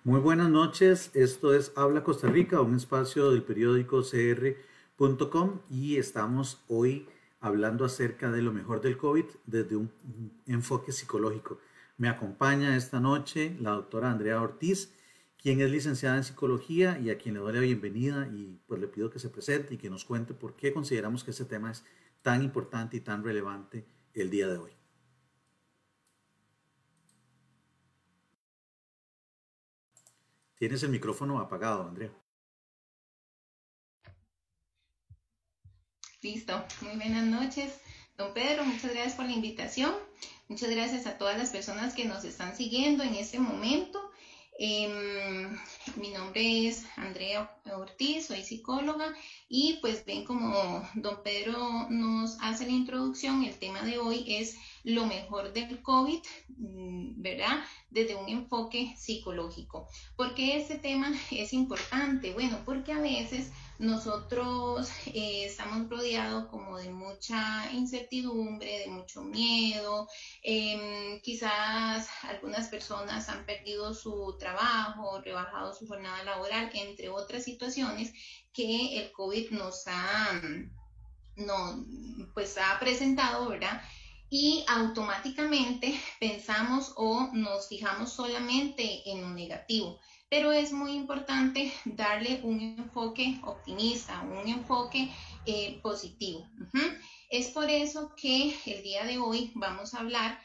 Muy buenas noches, esto es Habla Costa Rica, un espacio del periódico cr.com y estamos hoy hablando acerca de lo mejor del COVID desde un enfoque psicológico. Me acompaña esta noche la doctora Andrea Ortiz, quien es licenciada en psicología y a quien le doy la bienvenida y pues le pido que se presente y que nos cuente por qué consideramos que este tema es tan importante y tan relevante el día de hoy. Tienes el micrófono apagado, Andrea. Listo, muy buenas noches. Don Pedro, muchas gracias por la invitación. Muchas gracias a todas las personas que nos están siguiendo en este momento. Mi nombre es Andrea Ortiz, soy psicóloga y pues ven como don Pedro nos hace la introducción, el tema de hoy es lo mejor del COVID, ¿verdad? Desde un enfoque psicológico. ¿Por qué este tema es importante? Bueno, porque a veces nosotros estamos rodeados como de mucha incertidumbre, de mucho miedo, quizás algunas personas han perdido su trabajo, rebajado su jornada laboral, entre otras situaciones que el COVID no, pues ha presentado, ¿verdad? Y automáticamente pensamos o nos fijamos solamente en lo negativo. Pero es muy importante darle un enfoque optimista, un enfoque positivo. Es por eso que el día de hoy vamos a hablar,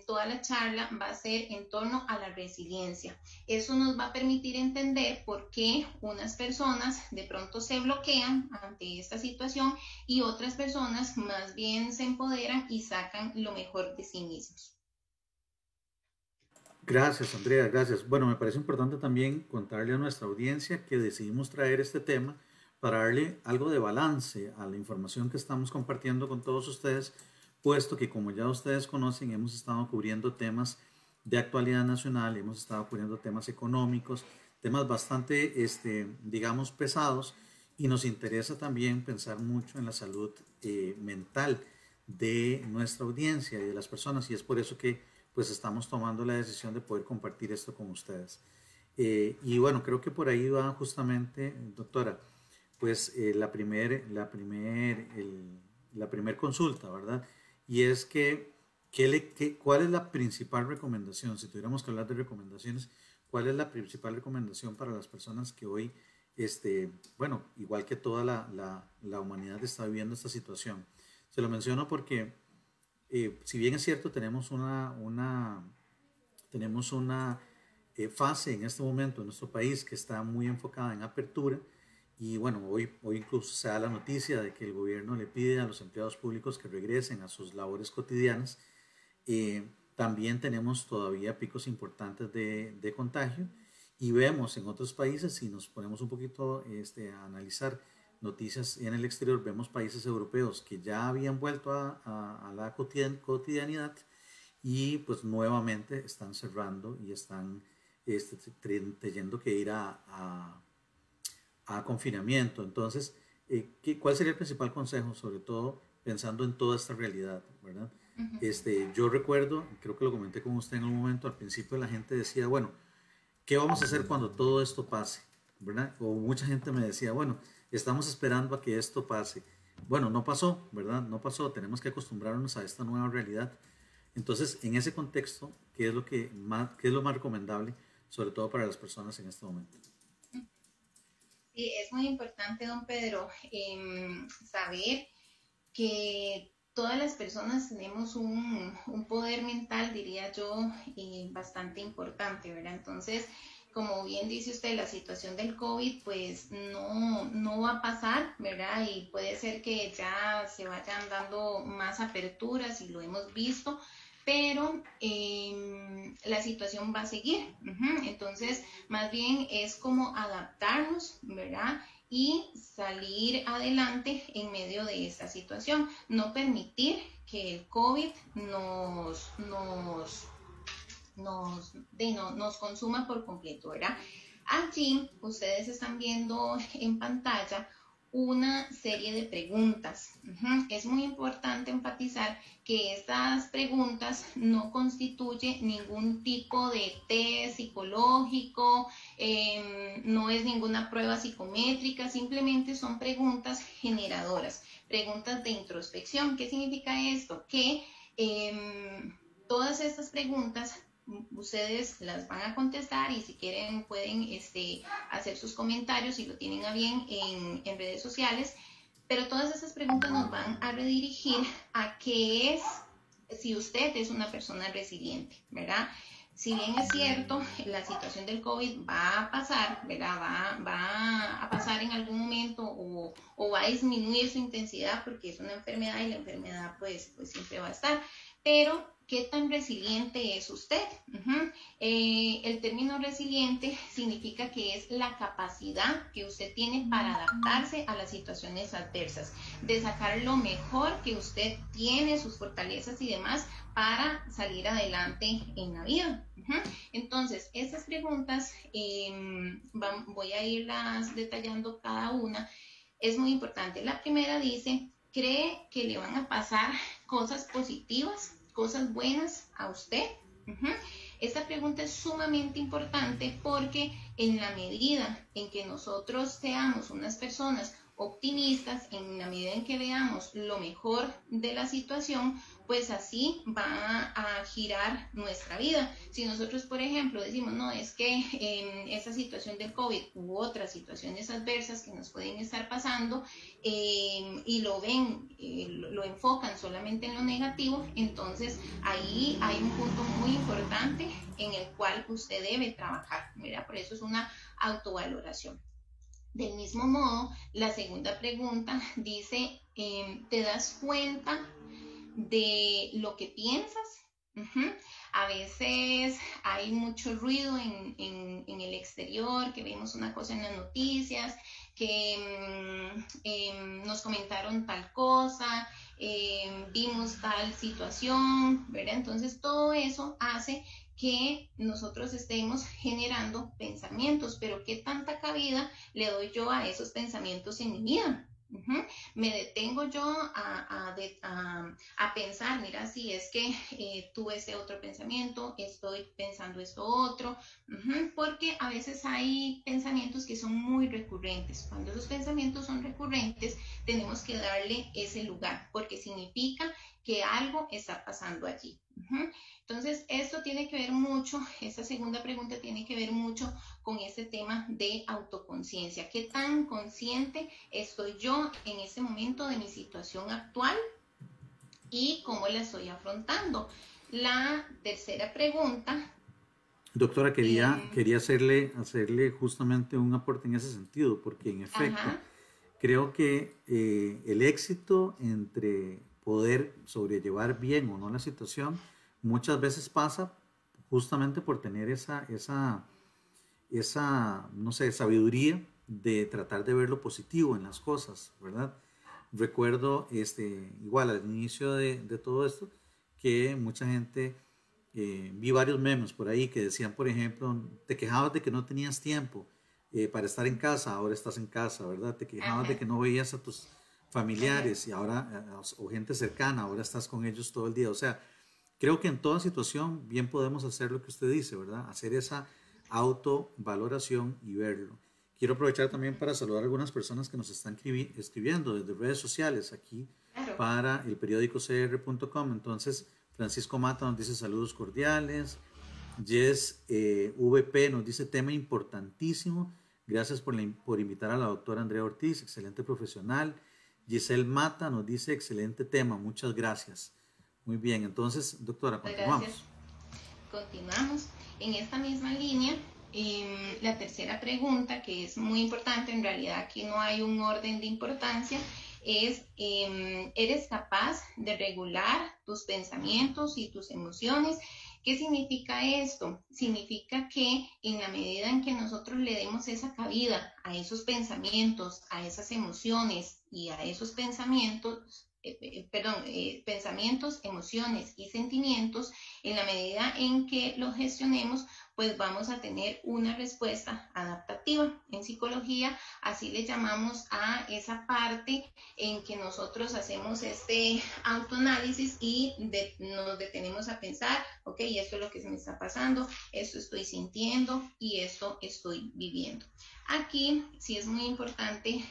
toda la charla va a ser en torno a la resiliencia. Eso nos va a permitir entender por qué unas personas de pronto se bloquean ante esta situación y otras personas más bien se empoderan y sacan lo mejor de sí mismos. Gracias, Andrea, gracias. Bueno, me parece importante también contarle a nuestra audiencia que decidimos traer este tema para darle algo de balance a la información que estamos compartiendo con todos ustedes, puesto que como ya ustedes conocen, hemos estado cubriendo temas de actualidad nacional, hemos estado cubriendo temas económicos, temas bastante, digamos, pesados, y nos interesa también pensar mucho en la salud mental de nuestra audiencia y de las personas, y es por eso que pues estamos tomando la decisión de poder compartir esto con ustedes. Y bueno, creo que por ahí va justamente, doctora, pues la primer consulta, ¿verdad? Y es que, ¿cuál es la principal recomendación? Si tuviéramos que hablar de recomendaciones, ¿cuál es la principal recomendación para las personas que hoy, bueno, igual que toda la humanidad está viviendo esta situación? Se lo menciono porque si bien es cierto, tenemos una fase en este momento en nuestro país que está muy enfocada en apertura y bueno, hoy incluso se da la noticia de que el gobierno le pide a los empleados públicos que regresen a sus labores cotidianas. También tenemos todavía picos importantes de contagio y vemos en otros países, si nos ponemos un poquito a analizar noticias en el exterior, vemos países europeos que ya habían vuelto a la cotidianidad y pues nuevamente están cerrando y están teniendo que ir a confinamiento. Entonces, ¿cuál sería el principal consejo, sobre todo pensando en toda esta realidad, ¿verdad? Uh -huh. Yo recuerdo, creo que lo comenté con usted en un momento, al principio la gente decía, bueno, ¿qué vamos a hacer cuando todo esto pase? ¿Verdad? O mucha gente me decía, bueno, estamos esperando a que esto pase. Bueno, no pasó, ¿verdad? No pasó, tenemos que acostumbrarnos a esta nueva realidad. Entonces, en ese contexto, ¿qué es lo más recomendable, sobre todo para las personas en este momento? Sí, es muy importante, don Pedro, saber que todas las personas tenemos un poder mental, diría yo, bastante importante, ¿verdad? Entonces, como bien dice usted, la situación del COVID, pues no va a pasar, ¿verdad? Y puede ser que ya se vayan dando más aperturas y lo hemos visto, pero la situación va a seguir. Entonces, más bien es como adaptarnos, ¿verdad? Y salir adelante en medio de esta situación. No permitir que el COVID nos consuma por completo, ¿verdad? Allí ustedes están viendo en pantalla una serie de preguntas. Es muy importante enfatizar que estas preguntas no constituyen ningún tipo de test psicológico, no es ninguna prueba psicométrica, simplemente son preguntas generadoras, preguntas de introspección. ¿Qué significa esto? Que todas estas preguntas ustedes las van a contestar y si quieren pueden hacer sus comentarios si lo tienen a bien en redes sociales, pero todas esas preguntas nos van a redirigir a qué es, si usted es una persona resiliente, ¿verdad? Si bien es cierto, la situación del COVID va a pasar, ¿verdad? Va a pasar en algún momento o va a disminuir su intensidad porque es una enfermedad y la enfermedad pues siempre va a estar, pero ¿qué tan resiliente es usted? El término resiliente significa que es la capacidad que usted tiene para adaptarse a las situaciones adversas, de sacar lo mejor que usted tiene, sus fortalezas y demás, para salir adelante en la vida. Entonces, estas preguntas voy a irlas detallando cada una. Es muy importante. La primera dice, ¿cree que le van a pasar cosas positivas, cosas buenas a usted? Esta pregunta es sumamente importante porque en la medida en que nosotros seamos unas personas optimistas, en la medida en que veamos lo mejor de la situación, pues así va a girar nuestra vida. Si nosotros, por ejemplo, decimos, no, es que en esa situación del COVID u otras situaciones adversas que nos pueden estar pasando y lo ven, lo enfocan solamente en lo negativo, entonces ahí hay un punto muy importante en el cual usted debe trabajar, ¿verdad? Por eso es una autovaloración. Del mismo modo, la segunda pregunta dice, ¿te das cuenta de lo que piensas? A veces hay mucho ruido en el exterior, que vemos una cosa en las noticias, que nos comentaron tal cosa, vimos tal situación, ¿verdad? Entonces todo eso hace que nosotros estemos generando pensamientos, pero ¿qué tanta cabida le doy yo a esos pensamientos en mi vida? Me detengo yo a pensar, mira, si es que tuve ese otro pensamiento, estoy pensando esto otro, porque a veces hay pensamientos que son muy recurrentes. Cuando esos pensamientos son recurrentes, tenemos que darle ese lugar, porque significa que algo está pasando allí. Entonces, esto tiene que ver mucho, esta segunda pregunta tiene que ver mucho con este tema de autoconciencia. ¿Qué tan consciente estoy yo en este momento de mi situación actual y cómo la estoy afrontando? La tercera pregunta. Doctora, quería hacerle justamente un aporte en ese sentido, porque en efecto, creo que el éxito entre poder sobrellevar bien o no la situación muchas veces pasa justamente por tener esa no sé, sabiduría de tratar de ver lo positivo en las cosas, ¿verdad? Recuerdo, igual al inicio de todo esto, que mucha gente, vi varios memes por ahí que decían, por ejemplo, te quejabas de que no tenías tiempo para estar en casa, ahora estás en casa, ¿verdad? Te quejabas de que no veías a tus familiares y ahora, o gente cercana, ahora estás con ellos todo el día. O sea, creo que en toda situación bien podemos hacer lo que usted dice, ¿verdad? Hacer esa autovaloración y verlo. Quiero aprovechar también para saludar a algunas personas que nos están escribiendo desde redes sociales aquí para el periódico cr.com. Entonces, Francisco Mata nos dice saludos cordiales. Jess VP nos dice tema importantísimo. Gracias por invitar a la doctora Andrea Ortiz, excelente profesional. Giselle Mata nos dice excelente tema, muchas gracias. Muy bien, entonces, doctora, continuamos. Gracias. Continuamos. En esta misma línea, la tercera pregunta, que es muy importante, en realidad aquí no hay un orden de importancia, es, ¿eres capaz de regular tus pensamientos y tus emociones? ¿Qué significa esto? Significa que en la medida en que nosotros le demos esa cabida a esos pensamientos, a esas emociones y a esos pensamientos, pensamientos, emociones y sentimientos, en la medida en que los gestionemos, pues vamos a tener una respuesta adaptativa. En psicología, así le llamamos a esa parte en que nosotros hacemos este autoanálisis y nos detenemos a pensar, ok, esto es lo que se me está pasando, esto estoy sintiendo y esto estoy viviendo. Aquí sí es muy importante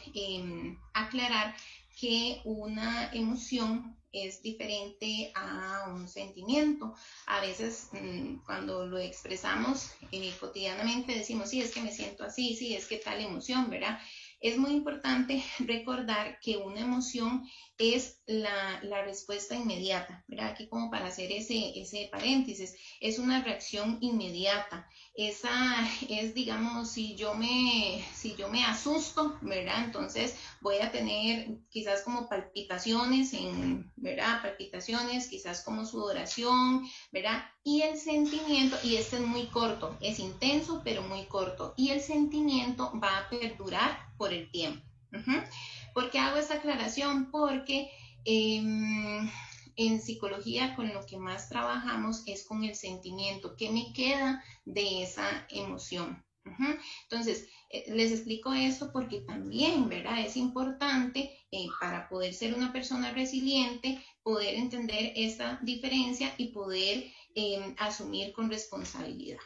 aclarar que una emoción es diferente a un sentimiento. A veces cuando lo expresamos cotidianamente decimos, sí, es que me siento así, sí, es que tal emoción, ¿verdad? Es muy importante recordar que una emoción es la respuesta inmediata, ¿verdad? Aquí como para hacer ese paréntesis, es una reacción inmediata. Esa es, digamos, si yo me asusto, ¿verdad? Entonces voy a tener quizás como palpitaciones, ¿verdad? Palpitaciones, quizás como sudoración, ¿verdad? Y el sentimiento, y este es muy corto, es intenso, pero muy corto, y el sentimiento va a perdurar por el tiempo. ¿Por qué hago esta aclaración? Porque en psicología con lo que más trabajamos es con el sentimiento. ¿Qué me queda de esa emoción? Entonces, les explico esto porque también, ¿verdad? Es importante para poder ser una persona resiliente, poder entender esta diferencia y poder asumir con responsabilidad.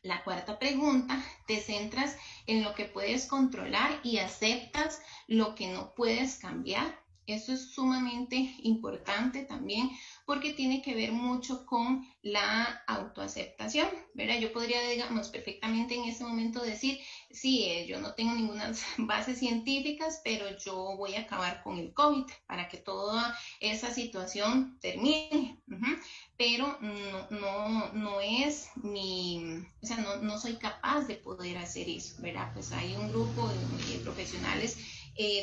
La cuarta pregunta, te centras en lo que puedes controlar y aceptas lo que no puedes cambiar. Eso es sumamente importante también porque tiene que ver mucho con la autoaceptación, ¿verdad? Yo podría, digamos, perfectamente en este momento decir, sí, yo no tengo ninguna base científicas, pero yo voy a acabar con el COVID para que toda esa situación termine. Pero no es o sea, no soy capaz de poder hacer eso, ¿verdad? Pues hay un grupo de profesionales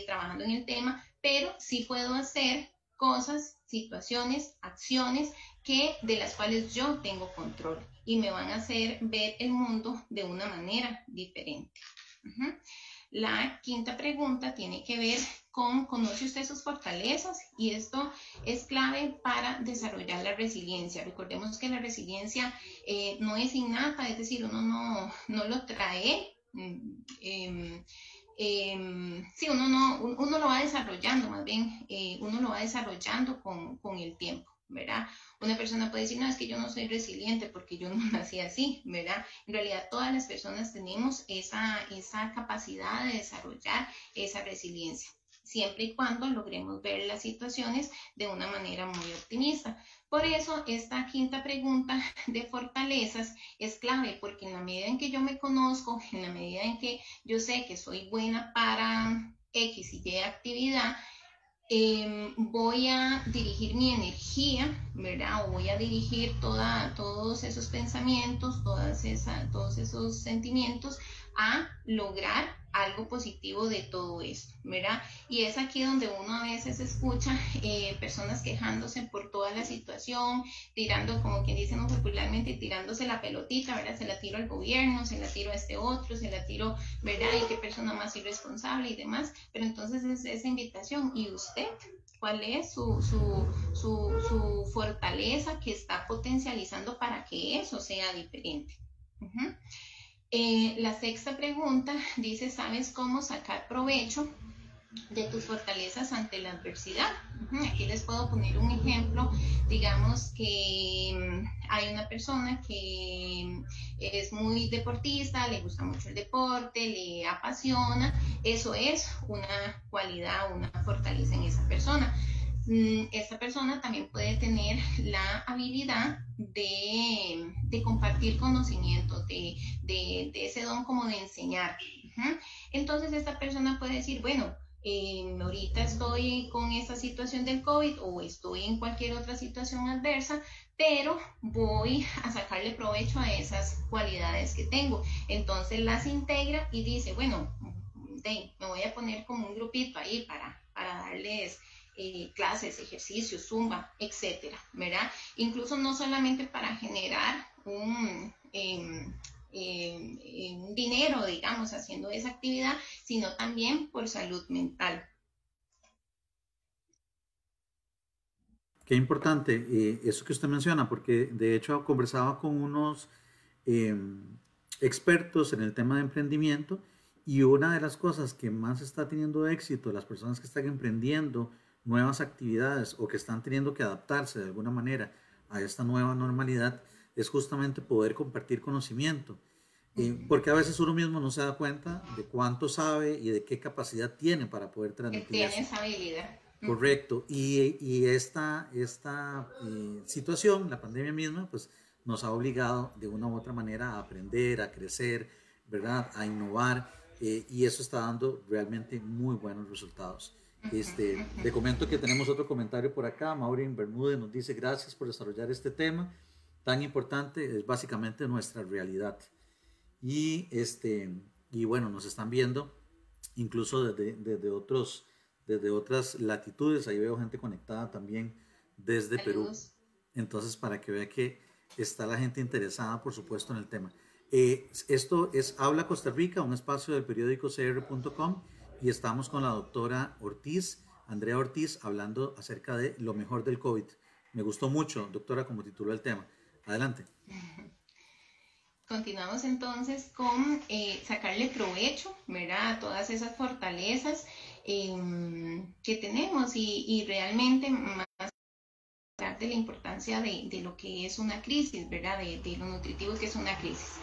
trabajando en el tema, pero sí puedo hacer cosas, situaciones, acciones de las cuales yo tengo control y me van a hacer ver el mundo de una manera diferente. La quinta pregunta tiene que ver con, ¿conoce usted sus fortalezas? Y esto es clave para desarrollar la resiliencia. Recordemos que la resiliencia no es innata, es decir, uno no lo trae. Sí, uno lo va desarrollando, más bien, uno lo va desarrollando con el tiempo, ¿verdad? Una persona puede decir, no, es que yo no soy resiliente porque yo no nací así, ¿verdad? En realidad todas las personas tenemos esa capacidad de desarrollar esa resiliencia, siempre y cuando logremos ver las situaciones de una manera muy optimista. Por eso esta quinta pregunta de fortalezas es clave, porque en la medida en que yo me conozco, en la medida en que yo sé que soy buena para X y Y actividad, voy a dirigir mi energía, ¿verdad? O voy a dirigir todos esos pensamientos, todos esos sentimientos a lograr algo positivo de todo esto, ¿verdad? Y es aquí donde uno a veces escucha personas quejándose por toda la situación, tirando, como quien dice no popularmente, tirándose la pelotita, ¿verdad? Se la tiro al gobierno, se la tiro a este otro, se la tiro, ¿verdad? Y qué persona más irresponsable y demás. Pero entonces es esa invitación. ¿Y usted? ¿Cuál es su fortaleza que está potencializando para que eso sea diferente? La sexta pregunta dice, ¿sabes cómo sacar provecho de tus fortalezas ante la adversidad? Aquí les puedo poner un ejemplo. Digamos que hay una persona que es muy deportista, le gusta mucho el deporte, le apasiona. Eso es una cualidad, una fortaleza en esa persona. Esta persona también puede tener la habilidad de compartir conocimiento, de ese don como de enseñar. Entonces esta persona puede decir, bueno, ahorita estoy con esta situación del COVID o estoy en cualquier otra situación adversa, pero voy a sacarle provecho a esas cualidades que tengo. Entonces las integra y dice, bueno, me voy a poner como un grupito ahí para darles clases, ejercicios, zumba, etcétera, ¿verdad? Incluso no solamente para generar un dinero, digamos, haciendo esa actividad, sino también por salud mental. Qué importante eso que usted menciona, porque de hecho conversaba con unos eh, expertos en el tema de emprendimiento y una de las cosas que más está teniendo éxito, las personas que están emprendiendo nuevas actividades o que están teniendo que adaptarse de alguna manera a esta nueva normalidad, es justamente poder compartir conocimiento. Ujú. Porque a veces uno mismo no se da cuenta de cuánto sabe y de qué capacidad tiene para poder Que transmitir tiene eso. esa habilidad. Ujú. Correcto. Y esta situación, la pandemia misma, pues nos ha obligado de una u otra manera a aprender, a crecer, ¿verdad? A innovar. Y eso está dando realmente muy buenos resultados. Ujú, Le ujú. comento que tenemos otro comentario por acá. Maureen Bermúdez nos dice gracias por desarrollar este tema tan importante. Es básicamente nuestra realidad. Y, y bueno, nos están viendo incluso desde otras latitudes. Ahí veo gente conectada también desde Perú. Saludos. Entonces, para que vea que está la gente interesada, por supuesto, en el tema. Esto es Habla Costa Rica, un espacio del periódico cr.com y estamos con la doctora Ortiz, Andrea Ortiz, hablando acerca de lo mejor del COVID. Me gustó mucho, doctora, como tituló el tema. Adelante. Continuamos entonces con sacarle provecho, ¿verdad? A todas esas fortalezas que tenemos y realmente más de la importancia de lo que es una crisis, ¿verdad? De lo nutritivo que es una crisis.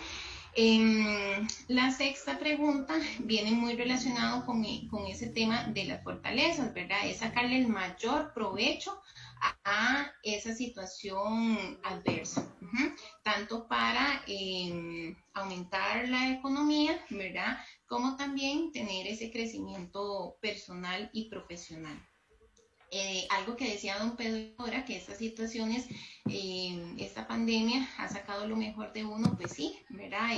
La sexta pregunta viene muy relacionado con ese tema de las fortalezas, ¿verdad? Es sacarle el mayor provecho a esa situación adversa, tanto para aumentar la economía, ¿verdad? Como también tener ese crecimiento personal y profesional. Algo que decía don Pedro ahora, que estas situaciones, esta pandemia ha sacado lo mejor de uno, pues sí, ¿verdad?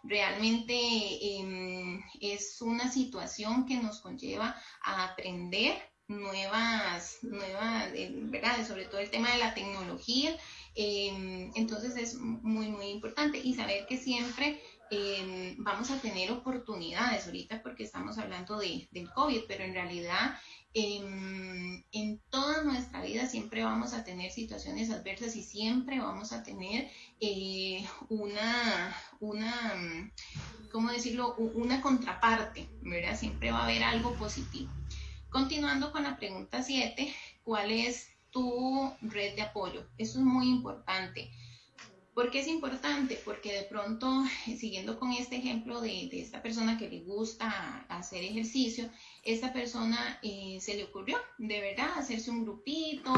Realmente es una situación que nos conlleva a aprender ¿verdad? Sobre todo el tema de la tecnología. Entonces es muy, muy importante y saber que siempre vamos a tener oportunidades ahorita porque estamos hablando del COVID, pero en realidad en toda nuestra vida siempre vamos a tener situaciones adversas y siempre vamos a tener una, ¿cómo decirlo? Una contraparte, ¿verdad? Siempre va a haber algo positivo. Continuando con la pregunta 7, ¿cuál es tu red de apoyo? Eso es muy importante. ¿Por qué es importante? Porque de pronto, siguiendo con este ejemplo de esta persona que le gusta hacer ejercicio, esta persona se le ocurrió de verdad hacerse un grupito,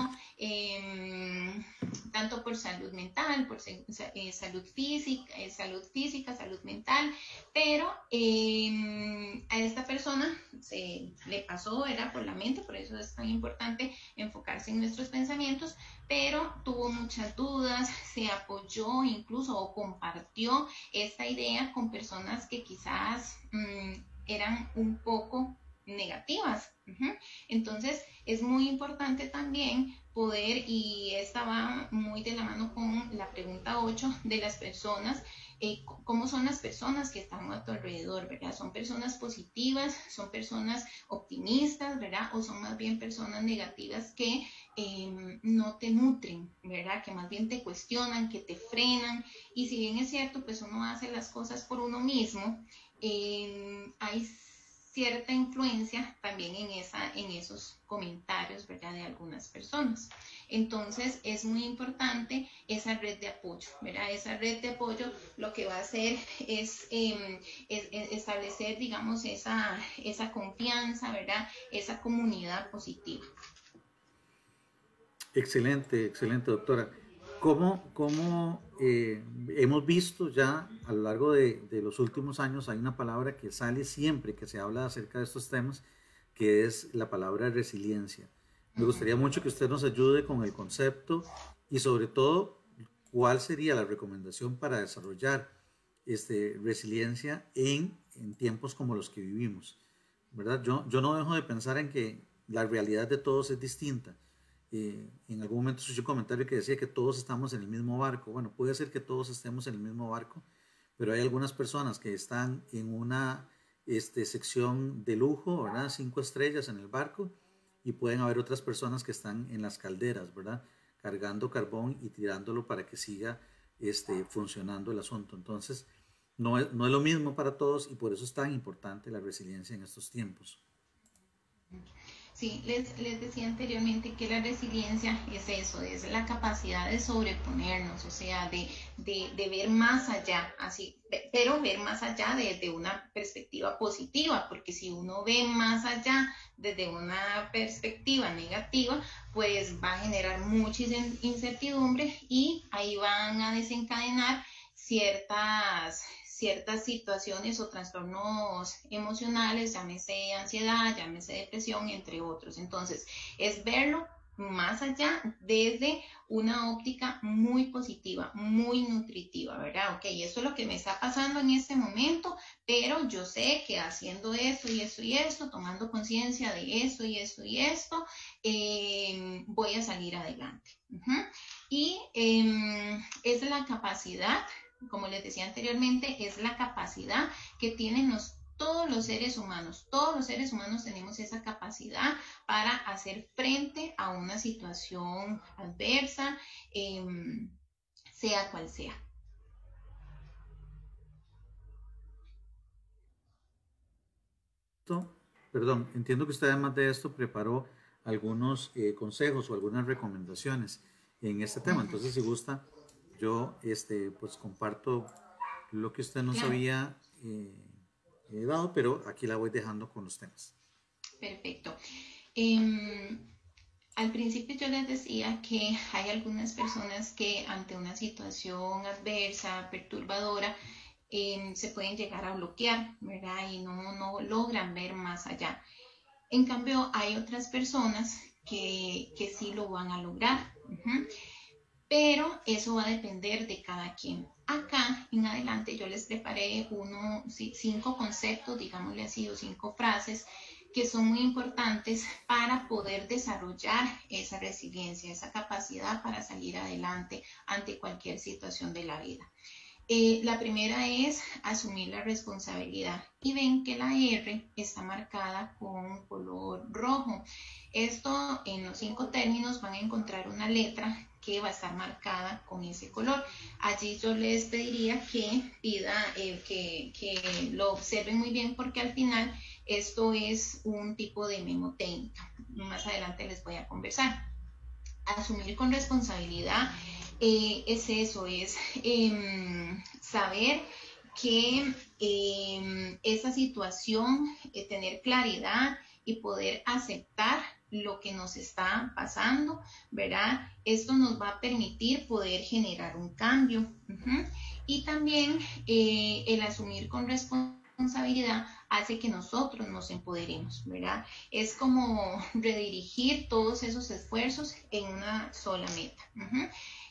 tanto por salud mental, por salud física, salud mental, pero a esta persona se le pasó, era por la mente, por eso es tan importante enfocarse en nuestros pensamientos, pero tuvo muchas dudas, se apoyó incluso o compartió esta idea con personas que quizás eran un poco negativas. Entonces es muy importante también poder, y esta va muy de la mano con la pregunta 8 de las personas, cómo son las personas que están a tu alrededor, ¿verdad? ¿Son personas positivas? ¿Son personas optimistas, ¿verdad? ¿O son más bien personas negativas que no te nutren, ¿verdad? Que más bien te cuestionan, que te frenan. Y si bien es cierto, pues uno hace las cosas por uno mismo, hay cierta influencia también en esos comentarios, ¿verdad? De algunas personas. Entonces es muy importante esa red de apoyo, ¿verdad? Esa red de apoyo lo que va a hacer es establecer, digamos, esa confianza, ¿verdad? Esa comunidad positiva. Excelente, excelente, doctora. ¿Cómo hemos visto ya a lo largo de los últimos años, hay una palabra que sale siempre que se habla acerca de estos temas, que es la palabra resiliencia? Me Uh-huh. gustaría mucho que usted nos ayude con el concepto y sobre todo, cuál sería la recomendación para desarrollar resiliencia en tiempos como los que vivimos, ¿verdad? Yo no dejo de pensar en que la realidad de todos es distinta. En algún momento escuché un comentario que decía que todos estamos en el mismo barco. Bueno, puede ser que todos estemos en el mismo barco, pero hay algunas personas que están en una sección de lujo, ¿verdad? 5 estrellas en el barco, y pueden haber otras personas que están en las calderas, ¿verdad? cargando carbón y tirándolo para que siga funcionando el asunto. Entonces, no es lo mismo para todos y por eso es tan importante la resiliencia en estos tiempos. Sí, les decía anteriormente que la resiliencia es eso, es la capacidad de sobreponernos, o sea, de ver más allá, así, pero ver más allá desde una perspectiva positiva, porque si uno ve más allá desde una perspectiva negativa, pues va a generar mucha incertidumbre y ahí van a desencadenar ciertas situaciones o trastornos emocionales, llámese ansiedad, llámese depresión, entre otros. Entonces, es verlo más allá desde una óptica muy positiva, muy nutritiva, ¿verdad? Ok, eso es lo que me está pasando en este momento, pero yo sé que haciendo esto y esto y esto, tomando conciencia de esto y esto y esto, voy a salir adelante. Y es la capacidad, como les decía anteriormente, es la capacidad que tienen todos los seres humanos. Todos los seres humanos tenemos esa capacidad para hacer frente a una situación adversa, sea cual sea. Perdón, entiendo que usted además de esto preparó algunos consejos o algunas recomendaciones en este tema. Entonces, si gusta, yo pues comparto lo que usted nos Claro. había dado, pero aquí la voy dejando con los temas. Perfecto. Al principio yo les decía que hay algunas personas que ante una situación adversa, perturbadora, se pueden llegar a bloquear, ¿verdad? Y no logran ver más allá. En cambio, hay otras personas que sí lo van a lograr. Pero eso va a depender de cada quien. Acá en adelante yo les preparé 5 conceptos, digámosle así, o 5 frases que son muy importantes para poder desarrollar esa resiliencia, esa capacidad para salir adelante ante cualquier situación de la vida. La primera es asumir la responsabilidad y ven que la R está marcada con color rojo. Esto en los 5 términos van a encontrar una letra que va a estar marcada con ese color. Allí yo les pediría que que lo observen muy bien porque al final esto es un tipo de memotécnica. Más adelante les voy a conversar. Asumir con responsabilidad es eso, es saber que esa situación, tener claridad y poder aceptar lo que nos está pasando, ¿verdad? Esto nos va a permitir poder generar un cambio. Y también el asumir con responsabilidad hace que nosotros nos empoderemos, ¿verdad? Es como redirigir todos esos esfuerzos en una sola meta.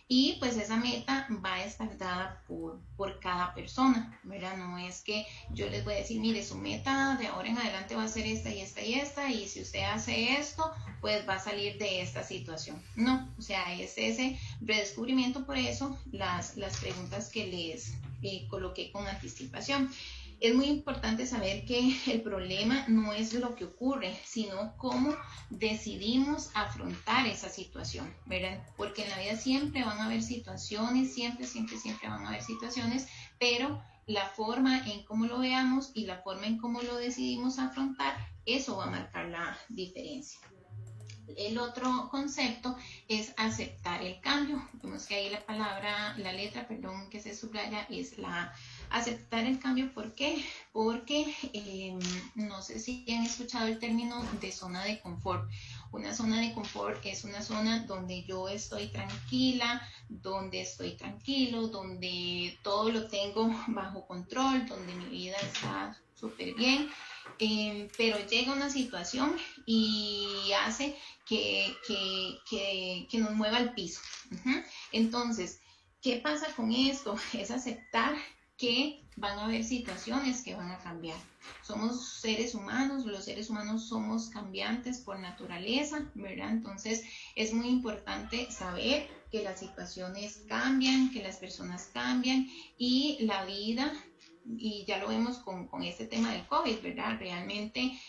Y pues esa meta va a estar dada por cada persona, ¿verdad? No es que yo les voy a decir, mire, su meta de ahora en adelante va a ser esta y esta y esta, y si usted hace esto, pues va a salir de esta situación. No, o sea, es ese redescubrimiento, por eso las preguntas que les coloqué con anticipación. Es muy importante saber que el problema no es lo que ocurre, sino cómo decidimos afrontar esa situación, ¿verdad? Porque en la vida siempre van a haber situaciones, siempre van a haber situaciones, pero la forma en cómo lo veamos y la forma en cómo lo decidimos afrontar, eso va a marcar la diferencia. El otro concepto es aceptar el cambio. Vemos que ahí la letra, que se subraya es la aceptar el cambio. ¿Por qué? Porque no sé si han escuchado el término de zona de confort. Una zona de confort es una zona donde yo estoy tranquila, donde estoy tranquilo, donde todo lo tengo bajo control, donde mi vida está súper bien. Pero llega una situación y hace que nos mueva al piso. Entonces, ¿qué pasa con esto? Es aceptar que van a haber situaciones que van a cambiar. Somos seres humanos, los seres humanos somos cambiantes por naturaleza, ¿verdad? Entonces, es muy importante saber que las situaciones cambian, que las personas cambian y la vida, y ya lo vemos con este tema del COVID, ¿verdad? Realmente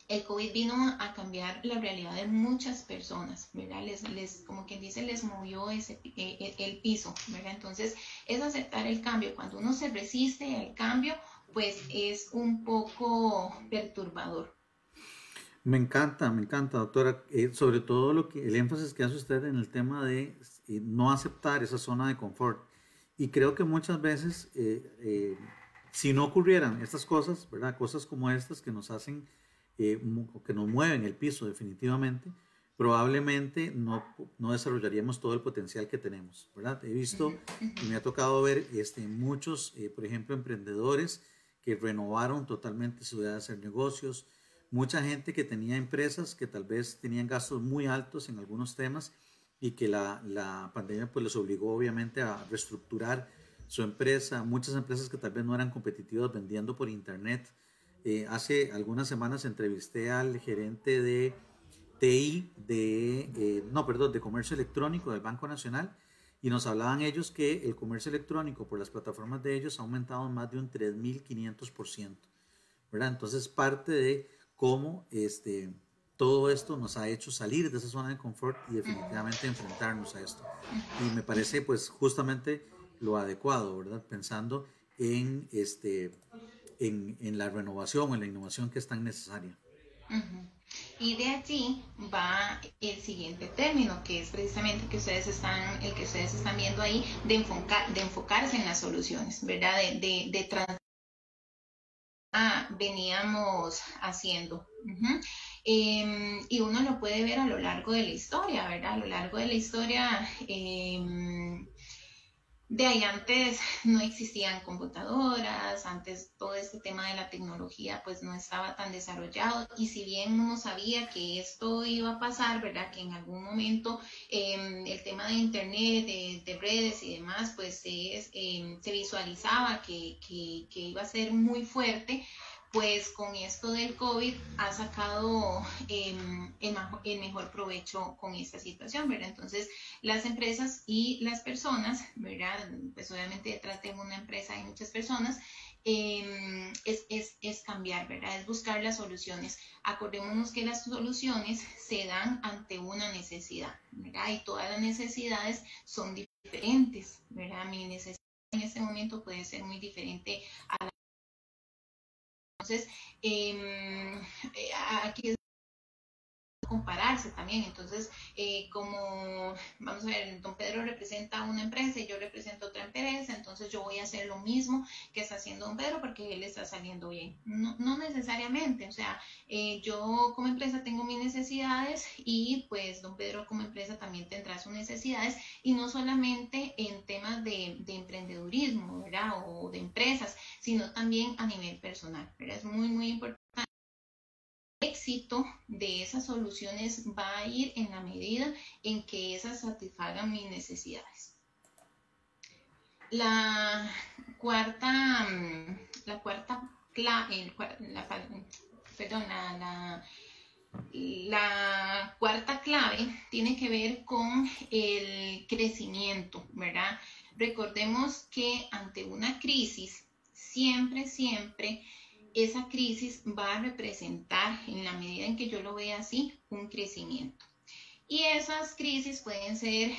el COVID vino a cambiar la realidad de muchas personas, ¿verdad? Como quien dice, les movió el piso, ¿verdad? Entonces, es aceptar el cambio. Cuando uno se resiste al cambio, pues es un poco perturbador. Me encanta, doctora, sobre todo el énfasis que hace usted en el tema de no aceptar esa zona de confort. Y creo que muchas veces, si no ocurrieran estas cosas, ¿verdad? Cosas como estas que nos hacen, que nos mueven el piso definitivamente, probablemente no desarrollaríamos todo el potencial que tenemos, ¿verdad? He visto y me ha tocado ver muchos, por ejemplo, emprendedores que renovaron totalmente su idea de hacer negocios, mucha gente que tenía empresas que tal vez tenían gastos muy altos en algunos temas y que la pandemia pues les obligó obviamente a reestructurar su empresa, muchas empresas que tal vez no eran competitivas vendiendo por internet. Hace algunas semanas entrevisté al gerente de TI, no, perdón, de comercio electrónico del Banco Nacional y nos hablaban ellos que el comercio electrónico por las plataformas de ellos ha aumentado más de un 3.500%, ¿verdad? Entonces parte de cómo todo esto nos ha hecho salir de esa zona de confort y definitivamente enfrentarnos a esto. Y me parece pues justamente lo adecuado, ¿verdad? Pensando en la renovación, en la innovación que es tan necesaria. Y de allí va el siguiente término, que es precisamente el que ustedes están viendo ahí, de enfocarse en las soluciones, ¿verdad? Veníamos haciendo. Y uno lo puede ver a lo largo de la historia, ¿verdad? A lo largo de la historia, de ahí antes no existían computadoras, antes todo este tema de la tecnología pues no estaba tan desarrollado y si bien uno sabía que esto iba a pasar, ¿verdad? Que en algún momento el tema de internet, de redes y demás pues se visualizaba que iba a ser muy fuerte, pues con esto del COVID ha sacado el mejor provecho con esta situación, ¿verdad? Entonces, las empresas y las personas, ¿verdad? Pues obviamente detrás de una empresa hay muchas personas, es cambiar, ¿verdad? Es buscar las soluciones. Acordémonos que las soluciones se dan ante una necesidad, ¿verdad? Y todas las necesidades son diferentes, ¿verdad? Mi necesidad en este momento puede ser muy diferente a la. Entonces, aquí es compararse también. Entonces, como vamos a ver, don Pedro representa una empresa y yo represento otra empresa, entonces yo voy a hacer lo mismo que está haciendo don Pedro porque él está saliendo bien. No, no necesariamente, o sea, yo como empresa tengo mis necesidades y pues don Pedro como empresa también tendrá sus necesidades y no solamente en temas de emprendedurismo, ¿verdad? O de empresas, sino también a nivel personal, ¿verdad? Es muy, muy importante. El éxito de esas soluciones va a ir en la medida en que esas satisfagan mis necesidades. La cuarta, la cuarta clave, perdón, la cuarta clave tiene que ver con el crecimiento, ¿verdad? Recordemos que ante una crisis, siempre, siempre esa crisis va a representar, en la medida en que yo lo vea así, un crecimiento. Y esas crisis pueden ser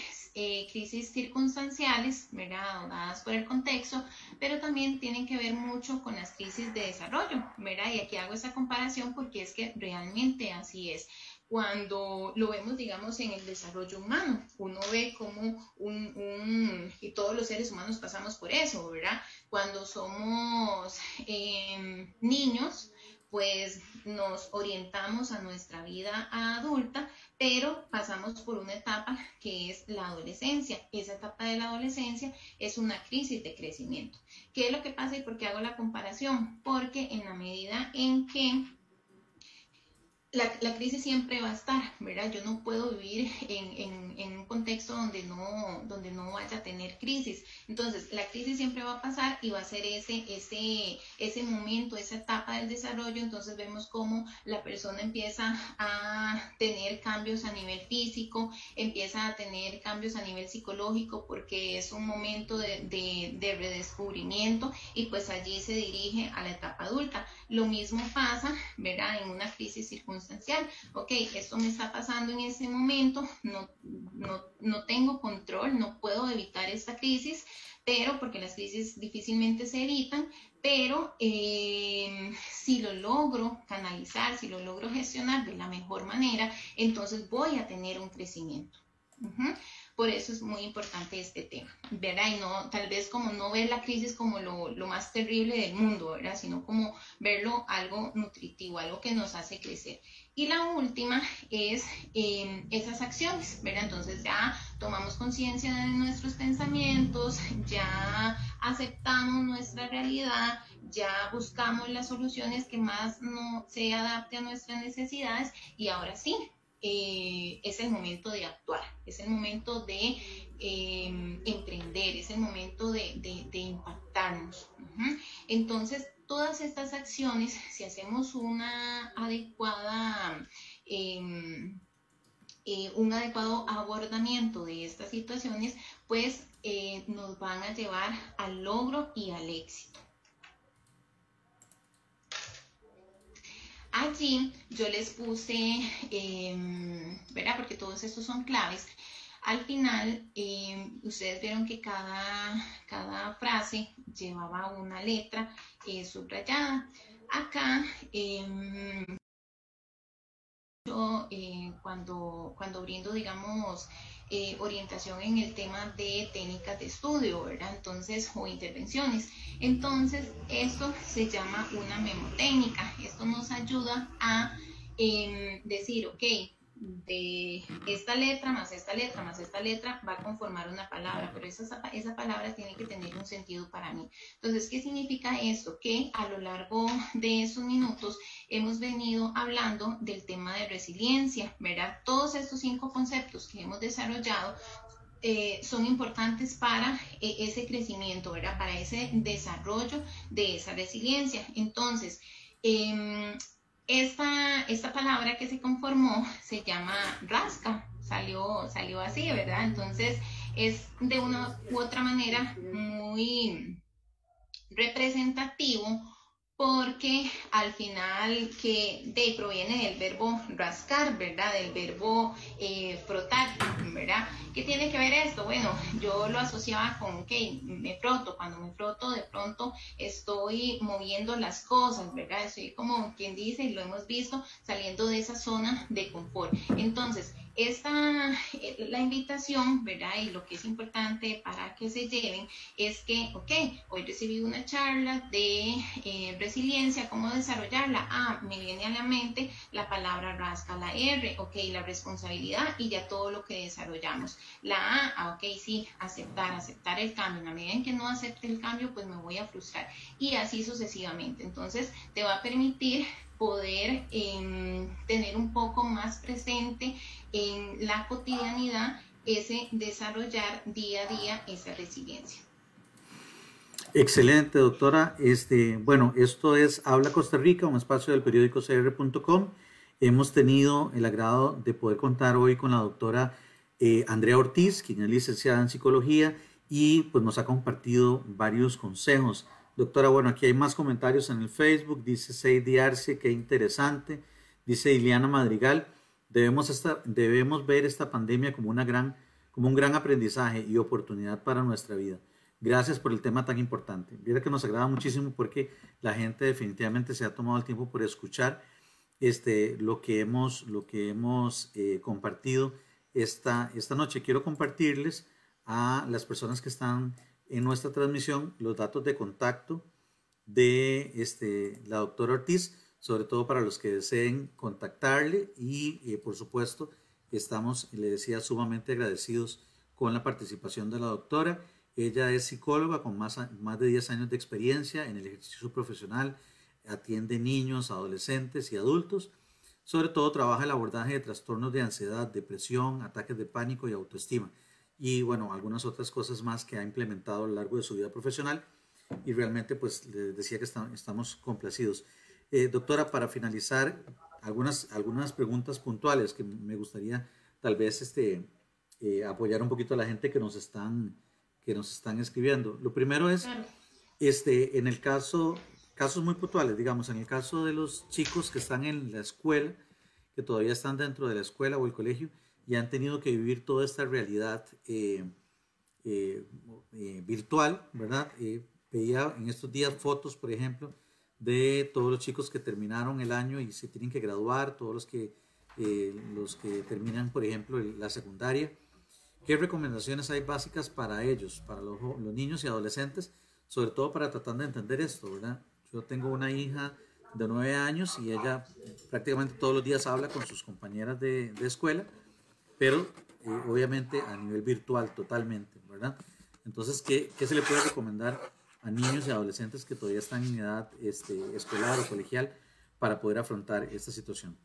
crisis circunstanciales, ¿verdad? Dadas por el contexto, pero también tienen que ver mucho con las crisis de desarrollo, ¿verdad? Y aquí hago esa comparación porque es que realmente así es. Cuando lo vemos, digamos, en el desarrollo humano, uno ve como y todos los seres humanos pasamos por eso, ¿verdad? Cuando somos niños, pues nos orientamos a nuestra vida adulta, pero pasamos por una etapa que es la adolescencia. Esa etapa de la adolescencia es una crisis de crecimiento. ¿Qué es lo que pasa y por qué hago la comparación? Porque en la medida en que la crisis siempre va a estar, ¿verdad? Yo no puedo vivir en un contexto donde no vaya a tener crisis. Entonces, la crisis siempre va a pasar y va a ser ese momento, esa etapa del desarrollo. Entonces, vemos cómo la persona empieza a tener cambios a nivel físico, empieza a tener cambios a nivel psicológico, porque es un momento de redescubrimiento y pues allí se dirige a la etapa adulta. Lo mismo pasa, ¿verdad? En una crisis circunstancial. Ok, esto me está pasando en ese momento, no tengo control, no puedo evitar esta crisis, pero porque las crisis difícilmente se evitan, pero si lo logro canalizar, si lo logro gestionar de la mejor manera, entonces voy a tener un crecimiento. Por eso es muy importante este tema, ¿verdad? Y no, tal vez como no ver la crisis como lo más terrible del mundo, ¿verdad? Sino como verlo algo nutritivo, algo que nos hace crecer. Y la última es esas acciones, ¿verdad? Entonces ya tomamos conciencia de nuestros pensamientos, ya aceptamos nuestra realidad, ya buscamos las soluciones que más no se adapte a nuestras necesidades y ahora sí, es el momento de actuar, es el momento de emprender, es el momento de impactarnos. Entonces, todas estas acciones, si hacemos una adecuada, un adecuado abordamiento de estas situaciones, pues nos van a llevar al logro y al éxito. Allí yo les puse, ¿verdad? Porque todos estos son claves. Al final, ustedes vieron que cada frase llevaba una letra subrayada. Acá, yo cuando brindo, digamos, orientación en el tema de técnicas de estudio, ¿verdad? Entonces, o intervenciones. Entonces, esto se llama una memotécnica. Esto nos ayuda a decir, ok, de esta letra más esta letra más esta letra va a conformar una palabra, pero esa palabra tiene que tener un sentido para mí. Entonces, ¿qué significa esto? Que a lo largo de esos minutos hemos venido hablando del tema de resiliencia, ¿verdad? Todos estos 5 conceptos que hemos desarrollado son importantes para ese crecimiento, ¿verdad? Para ese desarrollo de esa resiliencia. Entonces, esta palabra que se conformó se llama rasca, salió así, ¿verdad? Entonces, es de una u otra manera muy representativo porque al final proviene del verbo rascar, ¿verdad? Del verbo frotar, ¿verdad? ¿Qué tiene que ver esto? Bueno, yo lo asociaba con que me froto, cuando me froto de pronto estoy moviendo las cosas, ¿verdad? Estoy como quien dice, y lo hemos visto, saliendo de esa zona de confort. Entonces, la invitación, ¿verdad? Y lo que es importante para que se lleven es que, ok, hoy recibí una charla de resiliencia, ¿cómo desarrollarla? Me viene a la mente la palabra rasca, la R, ok, la responsabilidad y ya todo lo que desarrollamos. La ok, sí, aceptar el cambio. En la medida en que no acepte el cambio, pues me voy a frustrar. Y así sucesivamente. Entonces, te va a permitir poder tener un poco más presente en la cotidianidad ese desarrollar día a día esa resiliencia. Excelente, doctora. Bueno, esto es Habla Costa Rica, un espacio del periódico cr.com. Hemos tenido el agrado de poder contar hoy con la doctora Andrea Ortiz, quien es licenciada en psicología y pues nos ha compartido varios consejos. Doctora, bueno, aquí hay más comentarios en el Facebook. Dice Seidy Arce, qué interesante. Dice Iliana Madrigal, debemos ver esta pandemia como un gran aprendizaje y oportunidad para nuestra vida. Gracias por el tema tan importante. Mira que nos agrada muchísimo porque la gente definitivamente se ha tomado el tiempo por escuchar lo que hemos compartido esta noche. Quiero compartirles a las personas que están en nuestra transmisión los datos de contacto de la doctora Ortiz, sobre todo para los que deseen contactarle y por supuesto estamos, le decía, sumamente agradecidos con la participación de la doctora. Ella es psicóloga con más de 10 años de experiencia en el ejercicio profesional, atiende niños, adolescentes y adultos. Sobre todo trabaja el abordaje de trastornos de ansiedad, depresión, ataques de pánico y autoestima. Y bueno, algunas otras cosas más que ha implementado a lo largo de su vida profesional. Y realmente pues les decía que estamos complacidos. Doctora, para finalizar, algunas preguntas puntuales que me gustaría tal vez apoyar un poquito a la gente que nos están escribiendo. Lo primero es, en el caso casos muy puntuales, digamos, en el caso de los chicos que están en la escuela, que todavía están dentro de la escuela o el colegio y han tenido que vivir toda esta realidad eh, virtual, ¿verdad? Veía en estos días fotos, por ejemplo, de todos los chicos que terminaron el año y se tienen que graduar, todos los que terminan, por ejemplo, la secundaria. ¿Qué recomendaciones hay básicas para ellos, para los niños y adolescentes, sobre todo para tratar de entender esto, ¿verdad? Yo tengo una hija de 9 años y ella prácticamente todos los días habla con sus compañeras de escuela, pero obviamente a nivel virtual totalmente, ¿verdad? Entonces, ¿qué se le puede recomendar a niños y adolescentes que todavía están en edad escolar o colegial para poder afrontar esta situación?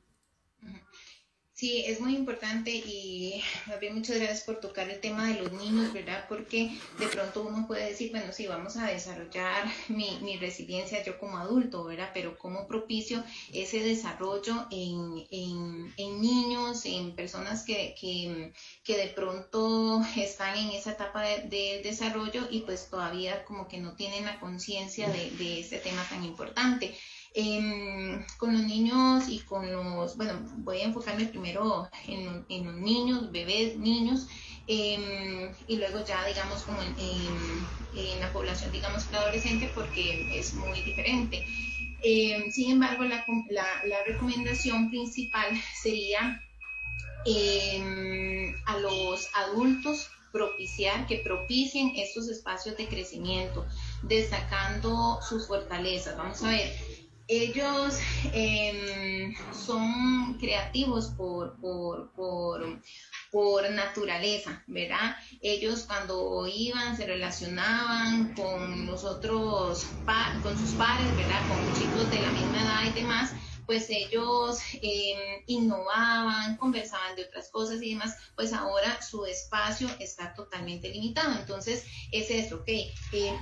Sí, es muy importante y más bien muchas gracias por tocar el tema de los niños, ¿verdad? Porque de pronto uno puede decir, bueno, sí, vamos a desarrollar mi resiliencia yo como adulto, ¿verdad? Pero ¿cómo propicio ese desarrollo en niños, en personas que de pronto están en esa etapa de desarrollo y pues todavía como que no tienen la conciencia de este tema tan importante? Con los niños y con los, bueno, voy a enfocarme primero en los niños, bebés, niños, y luego ya digamos como en la población digamos preadolescente porque es muy diferente. Sin embargo, la recomendación principal sería a los adultos que propicien estos espacios de crecimiento, destacando sus fortalezas. Vamos a ver, ellos son creativos por naturaleza, ¿verdad? Ellos cuando iban se relacionaban con los otros, con sus pares, ¿verdad? Con chicos de la misma edad y demás, pues ellos innovaban, conversaban de otras cosas y demás, pues ahora su espacio está totalmente limitado. Entonces es eso, ok,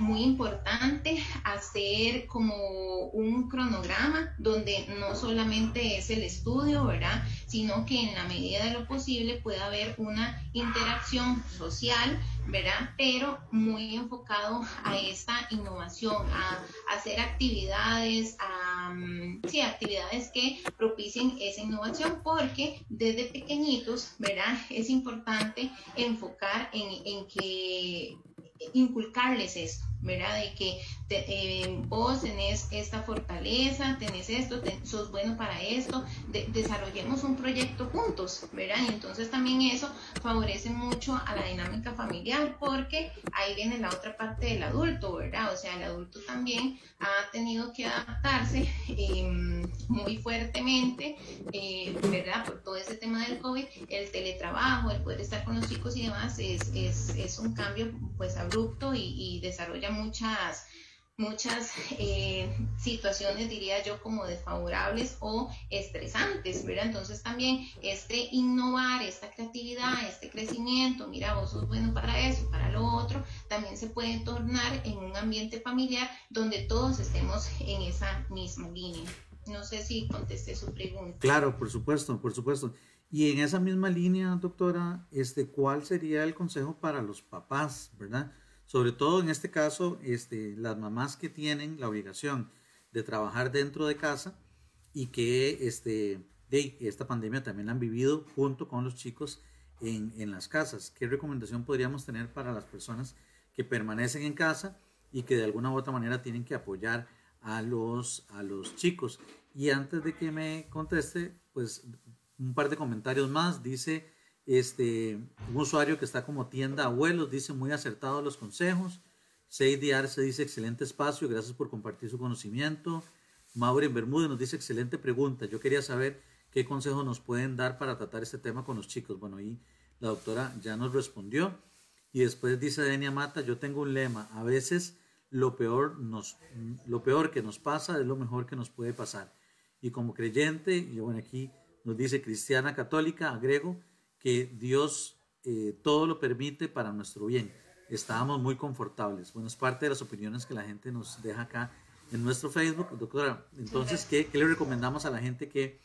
muy importante hacer como un cronograma donde no solamente es el estudio, ¿verdad? Sino que en la medida de lo posible pueda haber una interacción social, ¿verdad? Pero muy enfocado a esta innovación, a hacer actividades, sí, actividades que propicien esa innovación, porque desde pequeñitos, ¿verdad? Es importante enfocar en que inculcarles esto, ¿verdad? De que vos tenés esta fortaleza, tenés esto, sos bueno para esto, desarrollemos un proyecto juntos, ¿verdad? Y entonces también eso favorece mucho a la dinámica familiar porque ahí viene la otra parte del adulto, ¿verdad? O sea, el adulto también ha tenido que adaptarse muy fuertemente, ¿verdad? Por todo ese tema del COVID, el teletrabajo, el poder estar con los chicos y demás es un cambio pues abrupto y desarrolla muchas situaciones, diría yo, como desfavorables o estresantes, ¿verdad? Entonces también innovar, esta creatividad, este crecimiento, mira, vos sos bueno para eso, para lo otro, también se puede tornar en un ambiente familiar donde todos estemos en esa misma línea. No sé si contesté su pregunta. Claro, por supuesto, por supuesto. Y en esa misma línea, doctora, ¿cuál sería el consejo para los papás, verdad? Sobre todo en este caso, las mamás que tienen la obligación de trabajar dentro de casa y que esta pandemia también la han vivido junto con los chicos en las casas. ¿Qué recomendación podríamos tener para las personas que permanecen en casa y que de alguna u otra manera tienen que apoyar a los chicos? Y antes de que me conteste, pues un par de comentarios más. Dice un usuario que está como tienda abuelos, dice muy acertados los consejos. Seidy Arce dice excelente espacio, gracias por compartir su conocimiento. Maureen Bermúdez nos dice excelente pregunta, yo quería saber qué consejos nos pueden dar para tratar este tema con los chicos. Bueno, ahí la doctora ya nos respondió. Y después dice Denia Mata, yo tengo un lema, a veces lo peor que nos pasa es lo mejor que nos puede pasar. Y como creyente, y bueno, aquí nos dice cristiana católica, agrego que Dios todo lo permite para nuestro bien. Estábamos muy confortables. Bueno, es parte de las opiniones que la gente nos deja acá en nuestro Facebook. Doctora, entonces, ¿qué le recomendamos a la gente que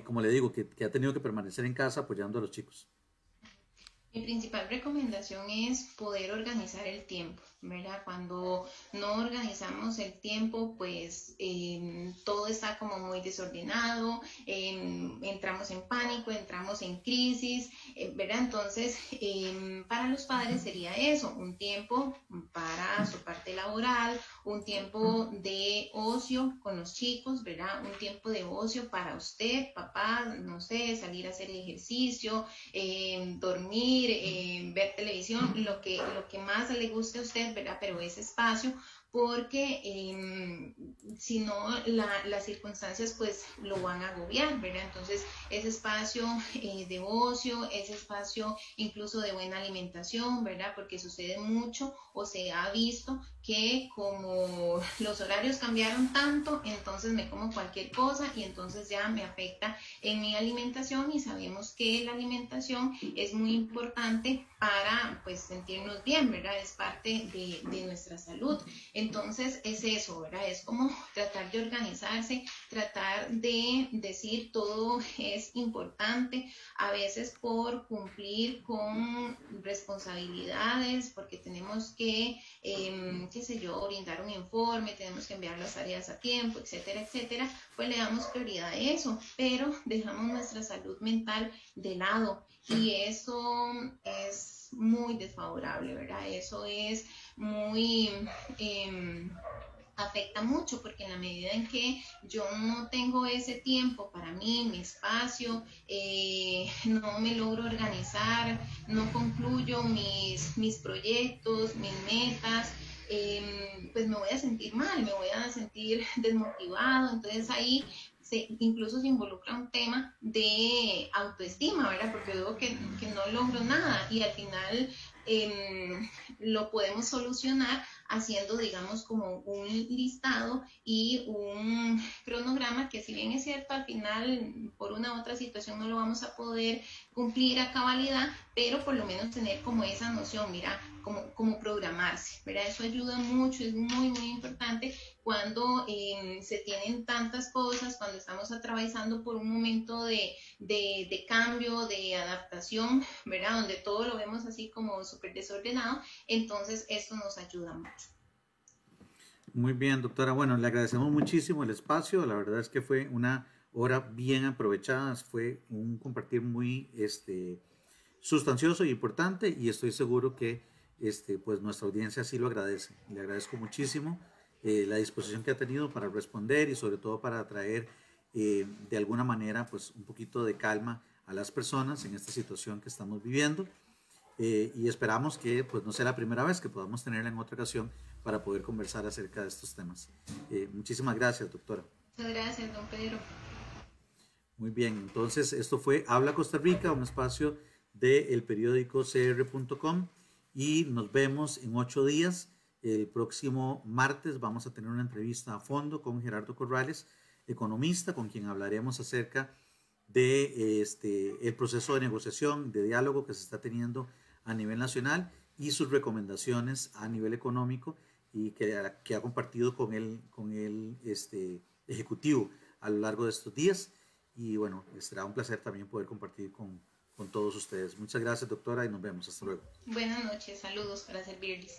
como le digo, que ha tenido que permanecer en casa apoyando a los chicos? Mi principal recomendación es poder organizar el tiempo. ¿verdad? Cuando no organizamos el tiempo, pues todo está como muy desordenado, entramos en pánico, entramos en crisis, ¿verdad? Entonces, para los padres sería eso, un tiempo para su parte laboral, un tiempo de ocio con los chicos, ¿verdad? Un tiempo de ocio para usted, papá, no sé, salir a hacer ejercicio, dormir, ver televisión, lo que más le guste a usted, ¿verdad? Pero ese espacio, porque si no, las circunstancias pues lo van a agobiar, ¿verdad? Entonces, ese espacio de ocio, ese espacio incluso de buena alimentación, ¿verdad? Porque sucede mucho o se ha visto que como los horarios cambiaron tanto, entonces me como cualquier cosa y entonces ya me afecta en mi alimentación, y sabemos que la alimentación es muy importante para pues sentirnos bien, ¿verdad? Es parte de nuestra salud. Entonces es eso, ¿verdad? Es como tratar de organizarse, tratar de decir todo es importante, a veces por cumplir con responsabilidades, porque tenemos que, qué sé yo, brindar un informe, tenemos que enviar las tareas a tiempo, etcétera, etcétera, pues le damos prioridad a eso, pero dejamos nuestra salud mental de lado, y eso es muy desfavorable, ¿verdad? Eso es muy... afecta mucho, porque en la medida en que yo no tengo ese tiempo para mí, mi espacio, no me logro organizar, no concluyo mis proyectos, mis metas, pues me voy a sentir mal, me voy a sentir desmotivado. Entonces ahí incluso se involucra un tema de autoestima, ¿verdad? Porque veo que no logro nada, y al final lo podemos solucionar haciendo, digamos, como un listado y un cronograma, que si bien es cierto, al final por una u otra situación no lo vamos a poder cumplir a cabalidad, pero por lo menos tener como esa noción, mira, como programarse, ¿verdad? Eso ayuda mucho, es muy, muy importante cuando se tienen tantas cosas, cuando estamos atravesando por un momento de cambio, de adaptación, ¿verdad? Donde todo lo vemos así como súper desordenado, entonces esto nos ayuda mucho. Muy bien, doctora. Bueno, le agradecemos muchísimo el espacio. La verdad es que fue una hora bien aprovechada. Fue un compartir muy sustancioso y importante, y estoy seguro que pues nuestra audiencia sí lo agradece. Le agradezco muchísimo la disposición que ha tenido para responder, y sobre todo para traer de alguna manera pues un poquito de calma a las personas en esta situación que estamos viviendo. Y esperamos que pues no sea la primera vez, que podamos tenerla en otra ocasión para poder conversar acerca de estos temas. Muchísimas gracias, doctora. Muchas gracias, don Pedro. Muy bien, entonces esto fue Habla Costa Rica, un espacio del periódico cr.com, y nos vemos en 8 días. El próximo martes vamos a tener una entrevista a fondo con Gerardo Corrales, economista, con quien hablaremos acerca de el proceso de negociación, de diálogo que se está teniendo a nivel nacional, y sus recomendaciones a nivel económico, y que ha compartido con el ejecutivo a lo largo de estos días. Y bueno, será un placer también poder compartir con todos ustedes. Muchas gracias, doctora, y nos vemos. Hasta luego. Buenas noches, saludos para servirles.